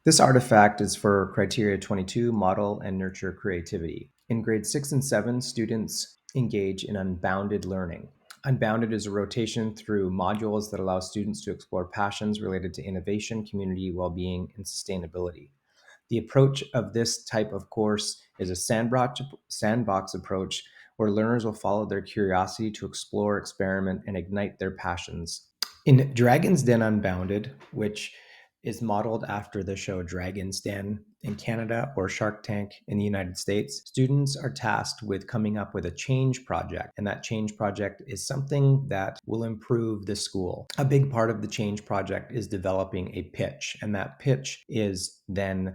This artifact is for Criteria 22, Model and Nurture Creativity. In grades 6 and 7, students engage in unbounded learning. Unbounded is a rotation through modules that allow students to explore passions related to innovation, community, well-being, and sustainability. The approach of this type of course is a sandbox approach where learners will follow their curiosity to explore, experiment, and ignite their passions. In Dragon's Den Unbounded, which is modeled after the show Dragon's Den in Canada or Shark Tank in the United States, students are tasked with coming up with a change project. And that change project is something that will improve the school. A big part of the change project is developing a pitch. And that pitch is then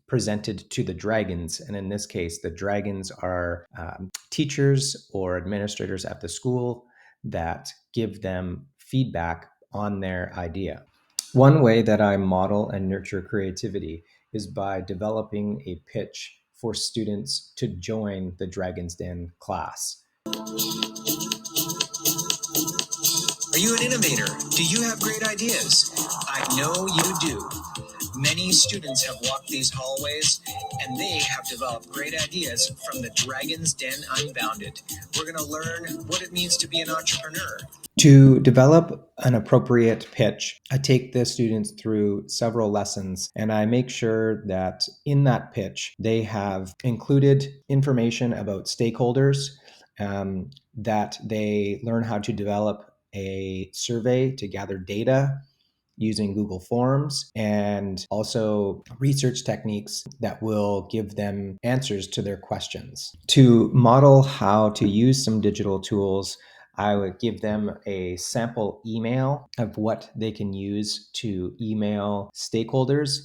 presented to the dragons. And in this case, the dragons are teachers or administrators at the school that give them feedback on their idea. One way that I model and nurture creativity is by developing a pitch for students to join the Dragon's Den class. Are you an innovator? Do you have great ideas? I know you do. Many students have walked these hallways and they have developed great ideas from the Dragon's Den Unbounded. We're going to learn what it means to be an entrepreneur. To develop an appropriate pitch, I take the students through several lessons and I make sure that in that pitch, they have included information about stakeholders, that they learn how to develop a survey to gather data using Google Forms, and also research techniques that will give them answers to their questions. To model how to use some digital tools, I would give them a sample email of what they can use to email stakeholders.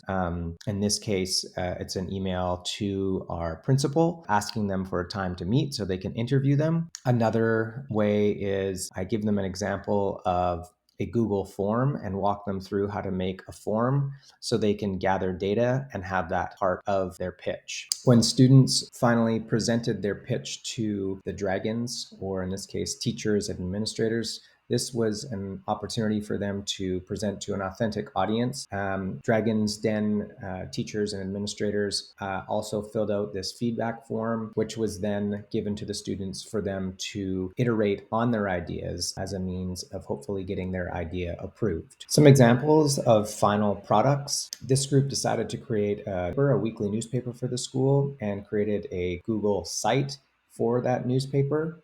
In this case, it's an email to our principal asking them for a time to meet so they can interview them. Another way is I give them an example of a Google form and walk them through how to make a form so they can gather data and have that part of their pitch. When students finally presented their pitch to the dragons, or in this case, teachers and administrators, this was an opportunity for them to present to an authentic audience. Dragon's Den teachers and administrators also filled out this feedback form, which was then given to the students for them to iterate on their ideas as a means of hopefully getting their idea approved. Some examples of final products. This group decided to create a weekly newspaper for the school and created a Google site for that newspaper.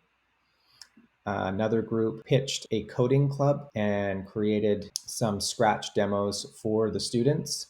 Another group pitched a coding club and created some Scratch demos for the students.